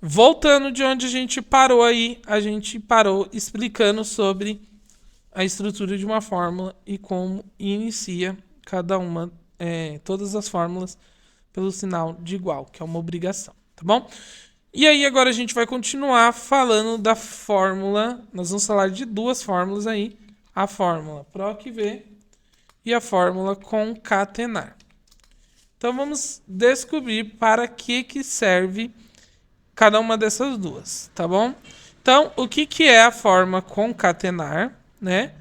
Voltando de onde a gente parou aí, a gente parou explicando sobre a estrutura de uma fórmula e como inicia cada uma, todas as fórmulas pelo sinal de igual, que é uma obrigação, tá bom? E aí agora a gente vai continuar falando da fórmula, nós vamos falar de duas fórmulas aí, a fórmula PROC-V e a fórmula concatenar. Então vamos descobrir para que serve cada uma dessas duas, tá bom? Então, o que é a forma concatenar, né?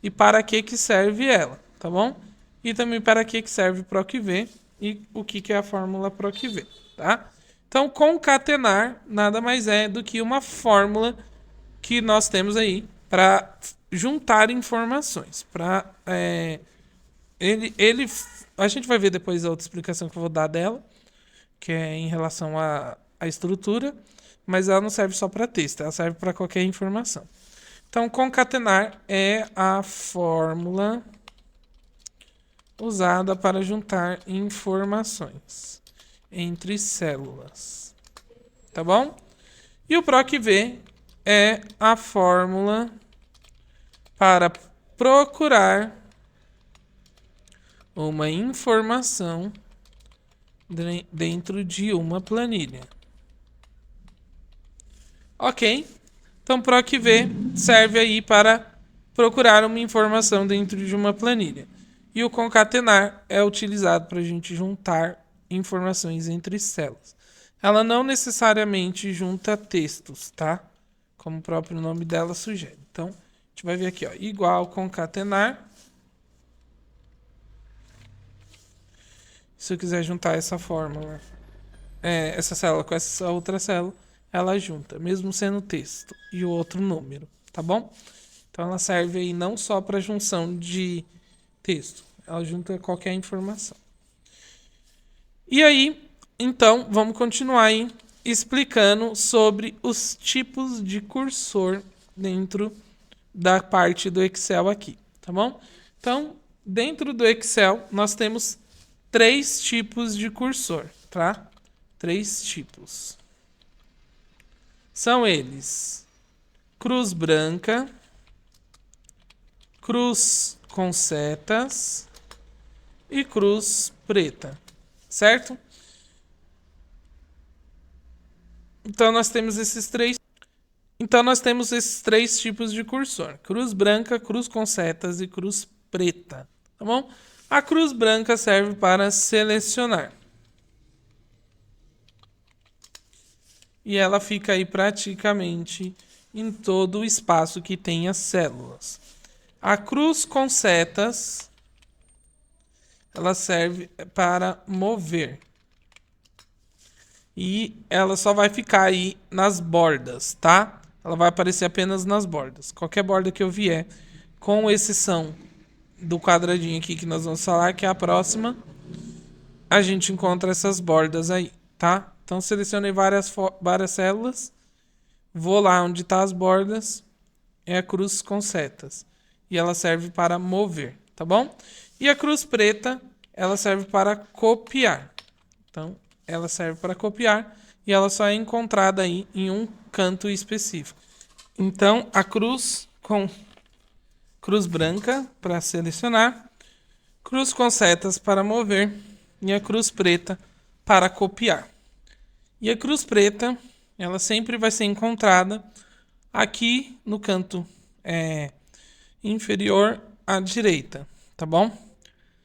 E para que serve ela, tá bom? E também para que serve PROC-V e o que é a fórmula PROC-V, tá? Então, concatenar nada mais é do que uma fórmula que nós temos aí para juntar informações, para a gente vai ver depois a outra explicação que eu vou dar dela, que é em relação à estrutura, mas ela não serve só para texto, ela serve para qualquer informação. Então, concatenar é a fórmula usada para juntar informações entre células, tá bom? E o PROC-V é a fórmula para procurar uma informação dentro de uma planilha. Ok? Então, PROC-V serve aí para procurar uma informação dentro de uma planilha. E o concatenar é utilizado para a gente juntar informações entre células. Ela não necessariamente junta textos, tá? Como o próprio nome dela sugere. Então, a gente vai ver aqui, ó, igual concatenar. Se eu quiser juntar essa fórmula, essa célula com essa outra célula, ela junta, mesmo sendo texto e o outro número, tá bom? Então ela serve aí não só para junção de texto, ela junta qualquer informação. E aí, então, vamos continuar aí explicando sobre os tipos de cursor dentro da parte do Excel aqui, tá bom? Então, dentro do Excel, nós temos 3 tipos de cursor, tá? 3 tipos. São eles: cruz branca, cruz com setas e cruz preta, certo? Então nós temos esses três. Então nós temos esses 3 tipos de cursor: cruz branca, cruz com setas e cruz preta, tá bom? A cruz branca serve para selecionar. E ela fica aí praticamente em todo o espaço que tem as células. A cruz com setas, ela serve para mover. E ela só vai ficar aí nas bordas, tá? Ela vai aparecer apenas nas bordas. Qualquer borda que eu vier, com exceção do quadradinho aqui que nós vamos falar, que é a próxima, a gente encontra essas bordas aí, tá? Então selecionei várias células, vou lá onde tá as bordas, é a cruz com setas. E ela serve para mover, tá bom? E a cruz preta, ela serve para copiar. Então, ela serve para copiar e ela só é encontrada aí em um canto específico. Então, a cruz com cruz branca para selecionar, cruz com setas para mover e a cruz preta para copiar. E a cruz preta, ela sempre vai ser encontrada aqui no canto inferior à direita, tá bom?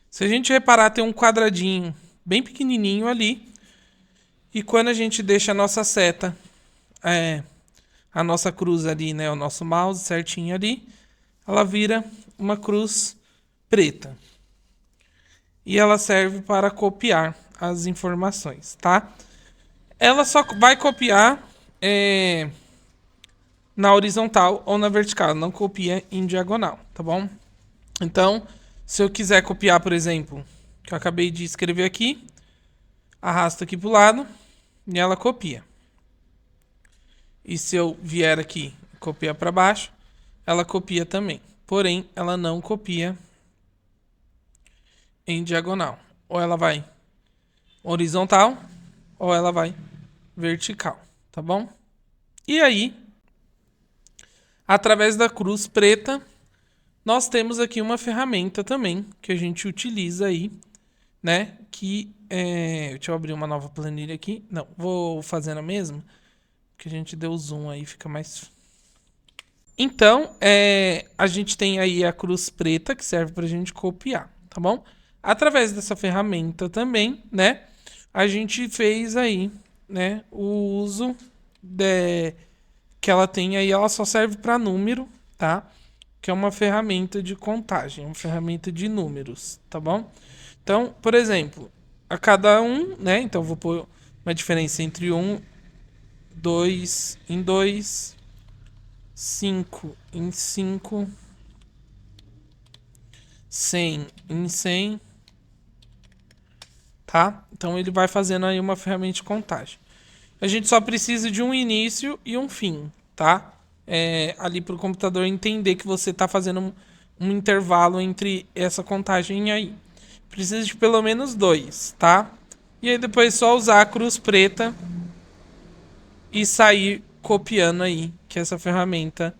Se a gente reparar, tem um quadradinho bem pequenininho ali. E quando a gente deixa a nossa seta, a nossa cruz ali, né, o nosso mouse certinho ali, ela vira uma cruz preta. E ela serve para copiar as informações, tá? Ela só vai copiar na horizontal ou na vertical, não copia em diagonal, tá bom? Então, se eu quiser copiar, por exemplo, que eu acabei de escrever aqui, arrasto aqui pro lado e ela copia. E se eu vier aqui e copiar para baixo, ela copia também. Porém, ela não copia em diagonal. Ou ela vai horizontal, ou ela vai vertical, tá bom? E aí, através da cruz preta, nós temos aqui uma ferramenta também que a gente utiliza aí, né? Que deixa eu abrir uma nova planilha aqui. Não, vou fazendo a mesma, que a gente deu zoom aí, fica mais. Então, a gente tem aí a cruz preta que serve para a gente copiar, tá bom? Através dessa ferramenta também, né? A gente fez aí, né? O uso que ela tem aí, ela só serve para número, tá? Que é uma ferramenta de contagem, uma ferramenta de números, tá bom? Então, por exemplo, a cada um, né? Então, vou pôr uma diferença entre 1, 2 em 2, 5 em 5, 100 em 100, tá? Então, ele vai fazendo aí uma ferramenta de contagem. A gente só precisa de um início e um fim, tá? Ali para o computador entender que você está fazendo um intervalo entre essa contagem aí. Precisa de pelo menos 2, tá? E aí depois é só usar a cruz preta e sair copiando aí, que essa ferramenta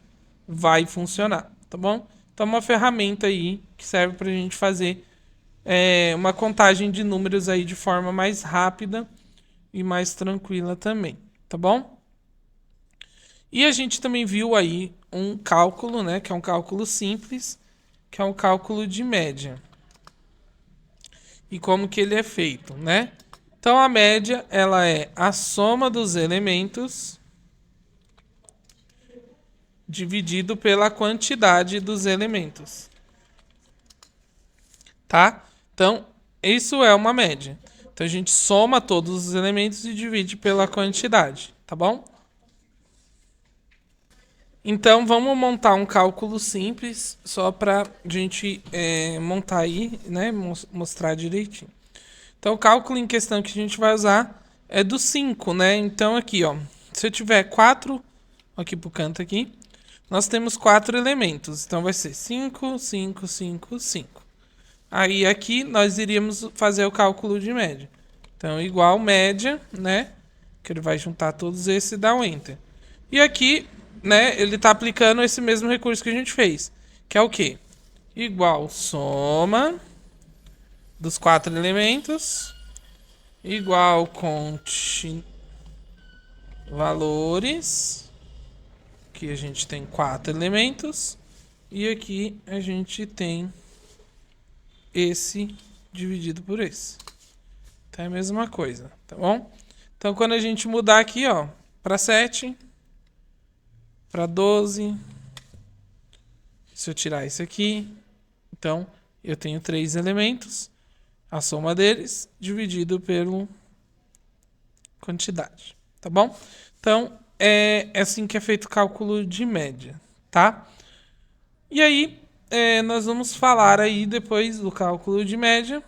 vai funcionar, tá bom? Então é uma ferramenta aí que serve para a gente fazer uma contagem de números aí de forma mais rápida e mais tranquila também, tá bom? E a gente também viu aí um cálculo, né, que é um cálculo simples, que é um cálculo de média. E como que ele é feito, né? Então a média, ela é a soma dos elementos dividido pela quantidade dos elementos. Tá? Então, isso é uma média. Então a gente soma todos os elementos e divide pela quantidade, tá bom? Então vamos montar um cálculo simples só para a gente montar aí, né? Mostrar direitinho. Então o cálculo em questão que a gente vai usar é do 5, né? Então aqui, ó, se eu tiver 4, aqui pro canto aqui, nós temos 4 elementos. Então vai ser 5, 5, 5, 5. Aí aqui nós iríamos fazer o cálculo de média. Então igual média, né? Que ele vai juntar todos esses e dar um enter. E aqui, né, ele está aplicando esse mesmo recurso que a gente fez, que é o quê? Igual soma dos 4 elementos igual valores, que a gente tem 4 elementos, e aqui a gente tem esse dividido por esse. Então é a mesma coisa, tá bom? Então quando a gente mudar aqui, ó, para 7, para 12, se eu tirar isso aqui, então eu tenho 3 elementos, a soma deles dividido pela quantidade, tá bom? Então é assim que é feito o cálculo de média, tá? E aí nós vamos falar aí depois do cálculo de média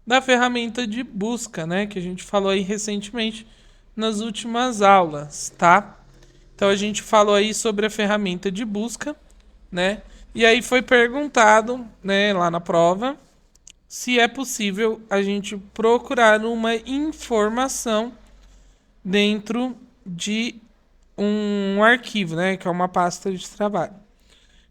da ferramenta de busca, né? Que a gente falou aí recentemente nas últimas aulas, tá? Então a gente falou aí sobre a ferramenta de busca, né? E aí foi perguntado, né, lá na prova, se é possível a gente procurar uma informação dentro de um arquivo, né, que é uma pasta de trabalho.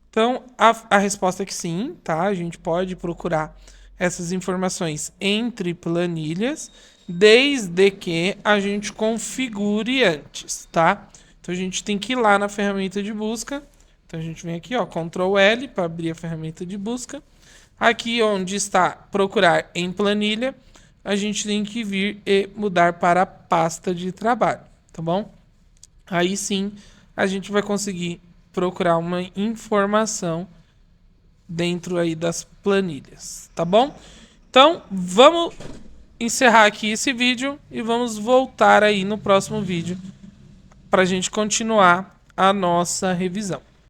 Então a resposta é que sim, tá? A gente pode procurar essas informações entre planilhas, desde que a gente configure antes, tá? Então a gente tem que ir lá na ferramenta de busca. Então a gente vem aqui, ó, Ctrl L para abrir a ferramenta de busca. Aqui onde está procurar em planilha, a gente tem que vir e mudar para a pasta de trabalho, tá bom? Aí sim a gente vai conseguir procurar uma informação dentro aí das planilhas, tá bom? Então vamos encerrar aqui esse vídeo e vamos voltar aí no próximo vídeo para a gente continuar a nossa revisão.